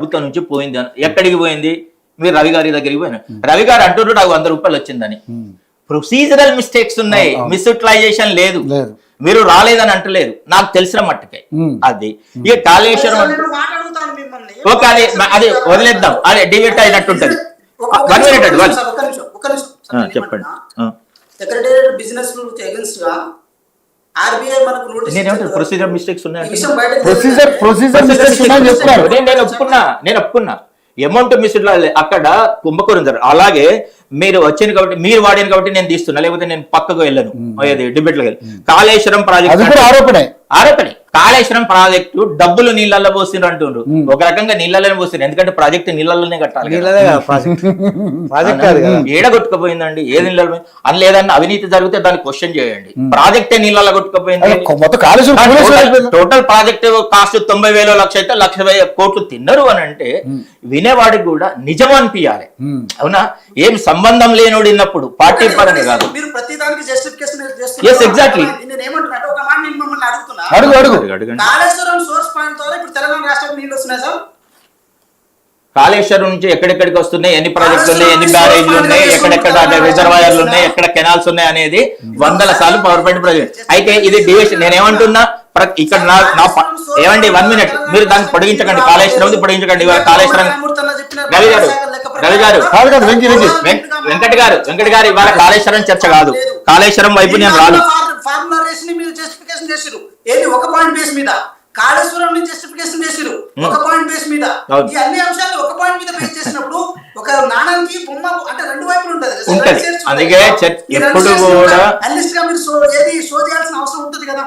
ప్రభుత్వం నుంచి పోయింది ఎక్కడికి పోయింది? మీరు రవి గారి దగ్గరికి పోయినా, రవి గారు అంటున్నారు నాకు 100 రూపాయలు వచ్చిందని. ప్రొసీజరల్ మిస్టేక్స్ ఉన్నాయి, మిస్యూటిలైజేషన్ లేదు. మీరు రాలేదని అంటలేరు, నాకు తెలిసిన మట్టుకే అది. ఇక కాళేశ్వరం ఓకే, అది వదిలేద్దాం, అదే డిబేట్ అయినట్టుంటది. 1 మినిట్ అండి, చెప్పండి. సెక్రటేరియట్ బిజినెస్ రూల్స్ అగైన్స్ గా ఆర్బీఐ మనకు నోటీస్ నేనేమంటాను, ప్రొసీజర్ మిస్టేక్స్ ఉన్నాయి, నేను ఒప్పుకున్నా. అమౌంట్ మిస్డ్ అక్కడ కుంభకోణం జరగదు. అలాగే మీరు వచ్చింది కాబట్టి, మీరు వాడిన కాబట్టి నేను తీస్తున్నా, లేకపోతే నేను పక్కకు వెళ్ళను డిబేట్ లో. కాళేశ్వరం ప్రాజెక్ట్ ఆరోపణే. కాళేశ్వరం ప్రాజెక్టు డబ్బులు నీళ్ళల్లో పోసిండ్రు అంటుండ్రు. ఒక రకంగా నీళ్ళలోనే పోసిండ్రు, ఎందుకంటే ప్రాజెక్టు నీళ్ళలోనే కట్టాలి. ఏడ కొట్టుకుపోయిందండి? ఏది నీళ్ళలో అని లేదన్నా అవినీతి జరిగితే దాన్ని క్వశ్చన్ చేయండి. ప్రాజెక్టే నీళ్ళలో కొట్టుకుపోయింది. టోటల్ ప్రాజెక్ట్ కాస్ట్ 90,000 లక్ష అయితే 1,00,000 కోట్లు తిన్నారు అని అంటే వినేవాడికి కూడా నిజం అనిపించాలి. అవునా? ఏం సంబంధం లేనోడు విన్నప్పుడు పార్టీ పరంగా కాదు. ఎగ్జాక్ట్లీ. కాళేశ్వరం నుంచి ఎక్కడెక్కడికి వస్తున్నాయి, ఎన్ని ప్రాజెక్టులు ఉన్నాయి, ఎన్ని బ్యారేజ్లు ఉన్నాయి, ఎక్కడెక్కడ రిజర్వాయర్లు ఉన్నాయి, ఎక్కడ కెనాల్స్ ఉన్నాయి అనేది 100 సార్లు పవర్ పాయింట్ ప్రాజెక్ట్. అయితే ఇది డివిజన్. నేనేమంటున్నా, ఇక్కడ ఏమండి 1 మినిట్, మీరు దాన్ని పొడిగించకండి, కాళేశ్వరం పొడిగించకండి. ఇవాళ కాళేశ్వరం వెంకట్ గారు ఇవాళ కాళేశ్వరం చర్చ కాదు, కాళేశ్వరం వైపు నేను రాను. ఒక పాయింట్ బేస్ మీద కాళేశ్వరం నుంచి జస్టిఫికేషన్ చేసిరు, ఒక పాయింట్ బేస్ మీద. ఈ అన్ని అంశాలు ఒక పాయింట్ మీద బేస్ చేసినప్పుడు ఒక నాణానికి బొమ్మ అంటే 2 వైపులు ఉంటది. అందుకే ఎప్పుడు కూడా అనలిస్ట్ గా మీరు ఏది షో చేయాల్సిన అవసరం ఉంటది కదా.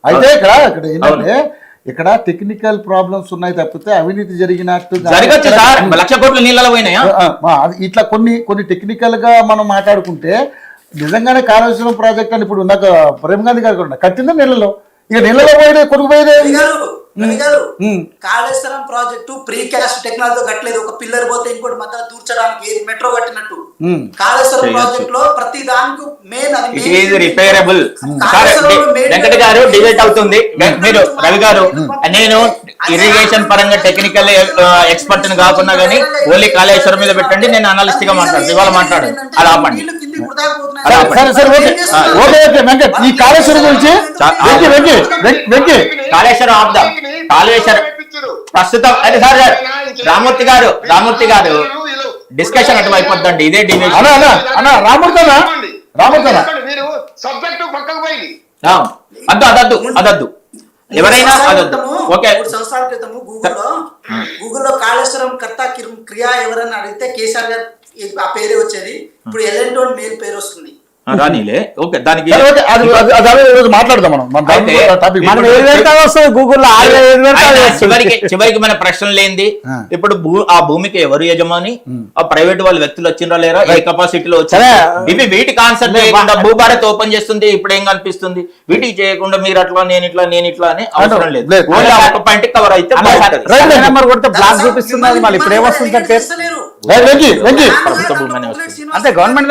అయితే ఇక్కడ ఏంటంటే ఇక్కడ టెక్నికల్ ప్రాబ్లమ్స్ ఉన్నాయి తప్పితే అవినీతి జరిగినట్టు జరగచ్చు సార్. 1,00,000 కోట్లు నీళ్ళలో పోయినాయా? ఇట్లా కొన్ని టెక్నికల్ గా మనం మాట్లాడుకుంటే నిజంగానే కాళేశ్వరం ప్రాజెక్ట్ అని ఇప్పుడు నాకు ప్రేమ్ గాంధీ గారు కట్టిందా నీళ్ళలో, ఇక నీళ్ళలో పోయేదే కొనుక్కుపోయేదే. కాళేశ్వరం ప్రాజెక్టు ప్రీ క్యాస్ట్ టెక్నాలజీతో కట్టలేదు. ఒక పిల్లర్ పోతే ఇంకోటి మధ్య దూర్చడానికి మెట్రో కట్టినట్టు కాళేశ్వరం ప్రాజెక్ట్ లో ప్రతి దానికి మెయిన్ రిపేరబుల్. వెంకట గారు డిబేట్ అవుతుంది. మీరు రవి గారు, నేను ఇరిగేషన్ పరంగా టెక్నికల్ ఎక్స్పర్ట్ కాకుండా కానీ ఓన్లీ కాళేశ్వరం మీద పెట్టండి, నేను అనలిస్ట్ గా మాట్లాడుతాను. ఇవాళ మాట్లాడండి, అది ఆపండి. ఈ కాళేశ్వరం గురించి కాళేశ్వరం ఆపుదాం. కాళేశ్వరం ప్రస్తుతం అదే సార్ రామూర్తి గారు డిస్కషన్ అటు అయిపోద్దండి. ఇదే డిబేట్. అదద్దు ఎవరైనా ఓకే. సంవత్సరాల క్రితం గూగుల్లో కాళేశ్వరం కర్త క్రియా ఎవరన్నా అడిగితే కేసీఆర్ గారు ఆ పేరే వచ్చేది. ఇప్పుడు ఎల్ఎన్ మేల్ పేరు వస్తుంది. రానిలే ఓకే, దానికి మాట్లాడదాం చివరికి మన ప్రశ్న లేనిది. ఇప్పుడు ఆ భూమికి ఎవరు యజమాని? ఆ ప్రైవేట్ వాళ్ళు వ్యక్తులు వచ్చిండ్రా లేరా, ఏ కెపాసిటీలో వచ్చారా? ఇవి వీటి కాన్సెప్ట్ చేయకుండా భూభారత్ ఓపెన్ చేస్తుంది. ఇప్పుడు ఏం కనిపిస్తుంది? వీటికి చేయకుండా మీరు అట్లా నేను ఇట్లా అని అవసరం లేదు. ఒక పాయింట్ కవర్ అయితే బ్లాక్ చూపిస్తుంది. మళ్ళీ ఇప్పుడు ఏమొస్తుంది అంటే గవర్నమెంట్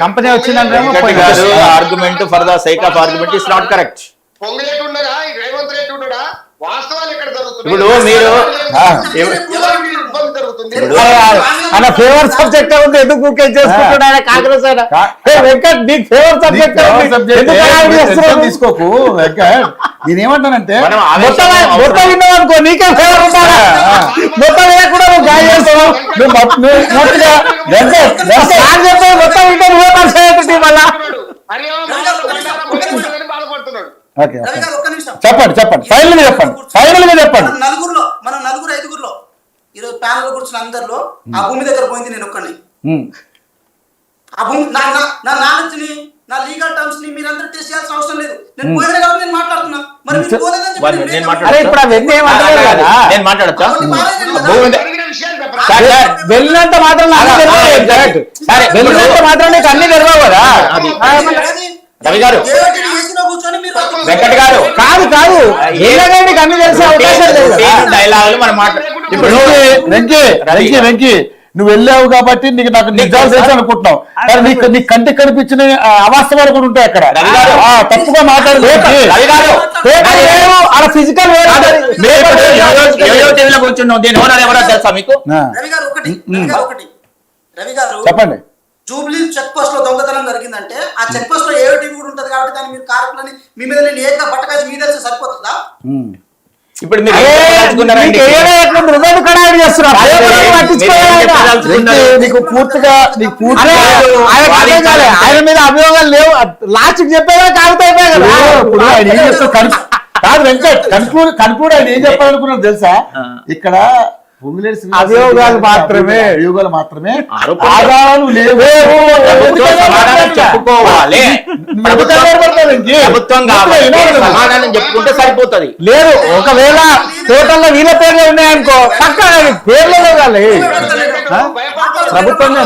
కంపెనీ వచ్చిందంటే argument for the sake of argument is not correct. ఇప్పుడు మీరు ఫేవర్ సబ్జెక్ట్ ఉంది, ఎందుకు చేసుకుంటున్నా కాంగ్రెస్ వెంకట్ నీకు ఫేవర్ సబ్జెక్ట్ తీసుకోకు వెంకట్. నేనేమంటానంటే మొత్తం విన్నావు అనుకో, నీకే ఫేవర్ ఉంటారా? మొత్తం కూడా నువ్వు గాయ చేస్తావు. మొత్తం వింటే మళ్ళా చెప్పండి ఫైనల్ చెప్పండి. మనం నలుగురు 5గురులో ఈరోజు ప్యానల్ కూర్చున్న అందరిలో ఆ భూమి దగ్గర పోయింది నేను ఒక్కడిని. ఆ భూమి నా నాలెడ్జ్ ని, నా లీగల్ టర్మ్స్ ని మీరందరూ టెస్ట్ చేయాల్సిన అవసరం లేదు. నేను పోయినా కాబట్టి నేను మాట్లాడుతున్నా. మరి మీరు పోలేదని వెళ్ళినంత మాత్రం నీకు అన్ని తెలియవు కదా రవి గారు. వెంకట్ గారు కాదు అన్ని తెలిసే అవకాశం లేదు. డైలాగులు మనం ఇప్పుడు వెంకీ నువ్వు వెళ్ళావు కాబట్టి నీకు నాకు నిజాలు తెలుసు అనుకుంటున్నావు, కానీ నీ కంటికి కనిపించిన అవాస్తవాలు కూడా ఉంటాయి అక్కడ. తప్పుగా మాట్లాడు ఫిజికల్ కూర్చున్నావు, దీని ఓనర్ ఎవరో తెలుసా మీకు? రవి గారు చెప్పండి. జూబ్లీ చెక్ పోస్ట్ లో దొంగతనం జరిగిందంటే ఆ చెక్ పోస్ట్ లో ఏఓ టీవీ కూడా ఉంటది కాబట్టి దాన్ని మీరు కారకులని మీ మీద నేను ఏక బట్టకాసి మీద సరిపోతుందా? ఇప్పుడు మీరు నీకు పూర్తిగా ఆయన మీద అభియోగాలు లేవు, లాస్ట్ చెప్పేదా కాకపోతే కదా. ఇప్పుడు ఆయన ఏం చేస్తారు కాదు వెంకట్, కన్క్లూడ్ ఆయన ఏం చెప్పాలనుకున్నారు తెలుసా? ఇక్కడ అభియోగాలు మాత్రమే ఆధారాలు లేవు, చెప్పుకోవాలి. సమాధానం చెప్పుకుంటే సరిపోతుంది. లేదు ఒకవేళ టోటల్ వీళ్ళ పేర్లు ఉన్నాయనుకో పక్క పేర్లు కావాలి, ప్రభుత్వంగా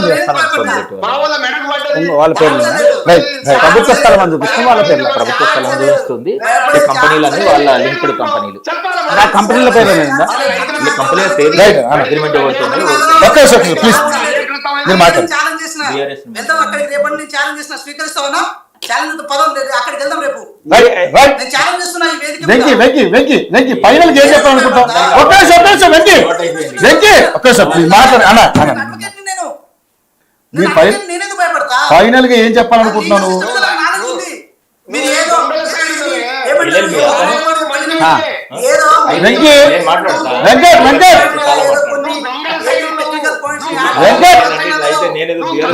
వాళ్ళ పేర్లు ప్రభుత్వ స్థలం అని చూపిస్తుంది, వాళ్ళ పేర్లు ప్రభుత్వ స్థలం చూపిస్తుంది. కంపెనీలన్నీ వాళ్ళ లింక్డ్ కంపెనీలు, ఆ కంపెనీల పేర్లు కంపెనీల పేరు అగ్రిమెంట్ ప్లీజ్ మీరు మాట్లాడండి. ఫైనల్ ఏం చెప్పాలనుకుంటాం? ఫైనల్ గా ఏం చెప్పాలనుకుంటున్నాను?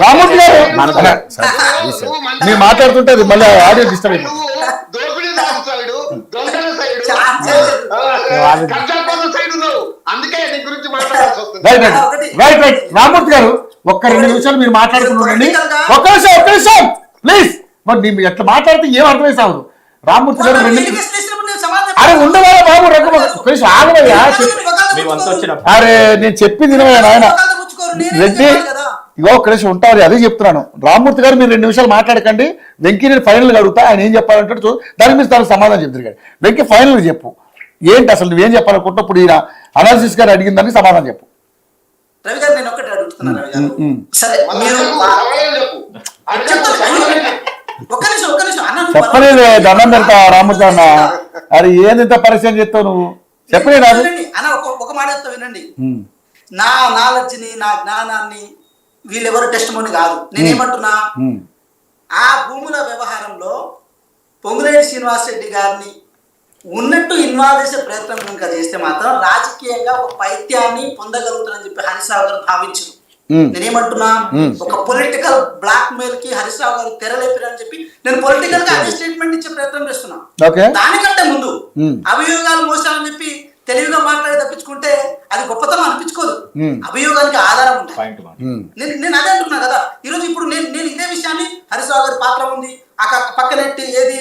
రామూర్తి గారు మీరు మాట్లాడుతుంటే మళ్ళీ ఆడియో డిస్టర్బ్ అయిపోతుంది. రామూర్తి గారు ఒక్క 2 నిమిషాలు మీరు మాట్లాడుకుంటుండండి. ఒక్క నిమిషం ప్లీజ్. మరి మీరు ఎట్లా మాట్లాడితే ఏం అర్థమై సాగు? రామూర్తి గారు అరే ఉండవాలా బాబు ఆగవయ్యా. అరే నేను చెప్పింది ఆయన రెడ్డి ఇగో ఒక్క నిమిషం ఉంటారు, అదే చెప్తున్నాను. రామూర్తి గారు మీరు 2 నిమిషాలు మాట్లాడకండి. వెంకీ నేను ఫైనల్ గా అడుగుతా, ఆయన ఏం చెప్పాలంటే దాని మీద తనకు సమాధానం చెప్తారు కానీ వెంకీ ఫైనల్ చెప్పు ఏంటి అసలు నువ్వేం చెప్పాలనుకుంటున్నా? ఇప్పుడు ఈయన అనాలిసిస్ గారు అడిగిన దానికి సమాధానం చెప్పు. రవి గారు నేను ఒకటి అడుగుతున్నాను. రవి గారు సరే మీరు చెప్పలేదు దండం పెడతా రామూర్తి అన్న. అది ఏంత పరిచయం చెప్తావు నువ్వు? చెప్పలేదు అన్న ఒక మాట చెప్తా వినండి. నా నాలెడ్జ్ ని నా జ్ఞానాన్ని వీళ్ళెవరు టెస్ట్ మోని కాదు. నేనేమంటున్నా, ఆ భూముల వ్యవహారంలో పొంగులేటి శ్రీనివాసరెడ్డి గారిని ఉన్నట్టు ఇన్వాల్వ్ చేసే ప్రయత్నం కనుక చేస్తే మాత్రం రాజకీయంగా ఒక పైత్యాన్ని పొందగలుగుతానని చెప్పి హరీష్ రావు గారు భావించరు. నేనేమంటున్నా, ఒక పొలిటికల్ బ్లాక్ మెయిల్ కి హరీష్ రావు గారు తెరలేపారని చెప్పి నేను పొలిటికల్ గా అదే స్టేట్మెంట్ ఇచ్చే ప్రయత్నం చేస్తున్నా. దానికంటే ముందు అభియోగాలు మోసాలని చెప్పి తెలివిగా మాట్లాడి తప్పించుకుంటే అది గొప్పతనం అనిపించుకోదు. అభియోగానికి ఆధారం ఉంటాయి. నేను అదే అంటున్నా కదా. ఈరోజు ఇప్పుడు నేను ఇదే విషయాన్ని హరీష్ రావు గారి పాత్ర ఉంది, ఆ పక్కన ఏది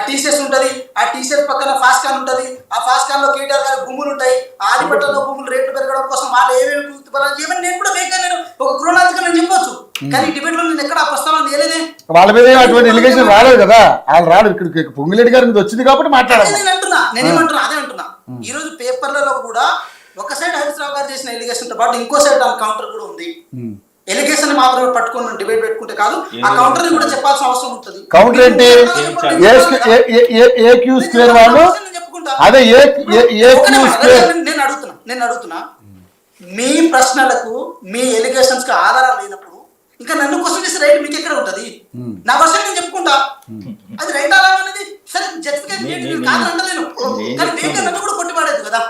టీషర్ట్స్ ఉంటది, ఆ టీషర్ట్ పక్కన ఫాస్ట్ కాన్ ఉంటది, ఆ ఫాస్ట్ కాన్ లో కేటీఆర్ గారి భూములు ఉంటాయి, ఆదిపట్టలో భూములు రేట్లు పెరగడం కోసం వాళ్ళు ఏమేమి నేను కూడా వేగా నేను ఒక క్రోనాలజికల్ నేను చెప్పొచ్చు. కానీ డిబేట్ లో నేను ఎక్కడ ఆ ప్రస్తావన చేయలేదే. వాళ్ళ మీద అటువంటి ఎలిగేషన్ రాలేదు కదా, వాళ్ళు రాడు. ఇక్కడ పొంగులేటి గారి మీద వచ్చింది కాబట్టి మాట్లాడాలి. నేనేమంటున్నా అదే అంటున్నా. ఈ రోజు పేపర్లలో కూడా ఒక సైడ్ హరీష్ రావు గారు చేసిన ఎలిగేషన్ తో పాటు ఇంకో సైడ్ దాని కౌంటర్ కూడా ఉంది. ఎలిగేషన్ మాత్రమే పట్టుకొని డిబేట్ పెట్టుకుంటే కాదు, ఆ కౌంటర్ ని కూడా చెప్పాల్సిన అవసరం ఉంటుంది. కౌంటర్ ఏంటి? నేను అడుగుతున్నా మీ ప్రశ్నలకు మీ ఎలిగేషన్స్ కి ఆధారాలు లేనప్పుడు ఇంకా నన్ను క్వశ్చన్ చేసే రైట్ మీకు ఎక్కడ ఉంటది? నా క్వశ్చన్ నేను చెప్పుకుంటా, అది రైట్ అలా అనేది సరే జస్టిఫికేషన్ కాదంటలేను, కానీ వేరే నన్ను కూడా కొట్టిపడేది కదా,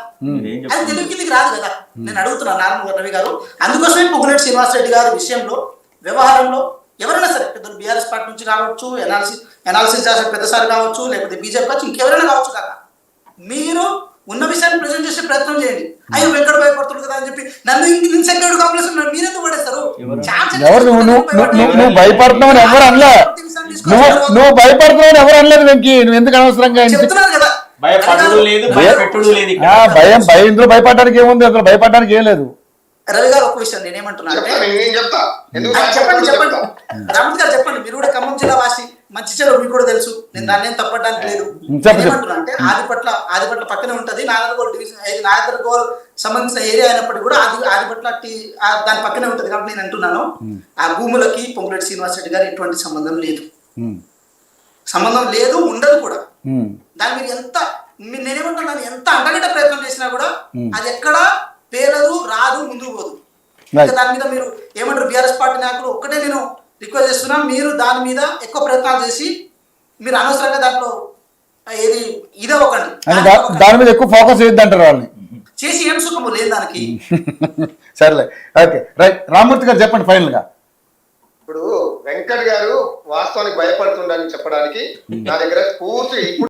అది తెలుగు కిందికి రాదు కదా. నేను అడుగుతున్నా నారాయణ రవి గారు. అందుకోసమే పొంగులేటి శ్రీనివాసరెడ్డి గారి విషయంలో వ్యవహారంలో ఎవరైనా సరే పెద్ద బీఆర్ఎస్ పార్టీ నుంచి కావచ్చు, ఎనాలిసిస్ చేసే పెద్దసారి కావచ్చు, లేకపోతే బీజేపీ కావచ్చు, ఇంకెవరైనా కావచ్చు కదా, మీరు ఉన్న విషయాన్ని ప్రజెంట్ చేసే ప్రయత్నం చేయండి. అయ్యో వెంకట భయపడుతుంది కదా అని చెప్పి నన్ను ఇన్సెక్యూర్డ్ కాంప్లెక్స్ మీరెందుకు పడేస్తారు? నువ్వు భయపడుతున్నావు ఎవరు అనలే, నువ్వు భయపడుతున్నావు ఎవరు అనలేదు వెంకీ. నువ్వు ఎందుకు అనవసరంగా చెప్తున్నాను కదా, భయం ఇందులో భయపడడానికి ఏముంది? అందులో భయపడడానికి ఏం లేదు. రవి గారు ఒక విషయం నేనేమంటున్నా, చెప్పండి రామూర్తి గారు చెప్పండి. మీరు కూడా ఖమ్మం జిల్లా వాసి, మంచి చెడు మీకు కూడా తెలుసు, నేను దాన్ని ఏం తప్పడానికి లేదు. ఏమంటున్నా అంటే ఆదిపట్ల పక్కనే ఉంటది నాగర్గోల్ డివిజన్, నాగర్గోల్ సంబంధించిన ఏరియా అయినప్పటికీ కూడా అది పట్ల దాని పక్కనే ఉంటుంది కాబట్టి నేను అంటున్నాను ఆ భూములకి పొంగులేటి శ్రీనివాస్ రెడ్డి గారు ఎటువంటి సంబంధం లేదు, సంబంధం లేదు, ఉండదు కూడా. దాని మీరు నేనేమంటున్నాను, ఎంత అంటగడ్డ ప్రయత్నం చేసినా కూడా అది ఎక్కడా పేలదు, రాదు, ముందుకు పోదు. దాని మీద మీరు ఏమంటారు, బీఆర్ఎస్ పార్టీ నాయకులు ఒక్కటే నేను రిక్వెస్ట్ చేస్తున్నాను, మీరు దాని మీద ఎక్కువ ప్రయత్నాలు చేసి మీరు అనవసరంగా దాంట్లో ఏది ఇదే ఒకండి, దాని మీద ఎక్కువ ఫోకస్ చేయొద్దు అంటారు వాళ్ళని. చేసి ఏం సుఖము లేదు దానికి. సరేలే, ఓకే, రైట్. రామ్మూర్తి గారు చెప్పండి ఫైనల్ గా. ఇప్పుడు వెంకట్ గారు వాస్తవానికి భయపడుతుండని చెప్పడానికి నా దగ్గర పూర్తి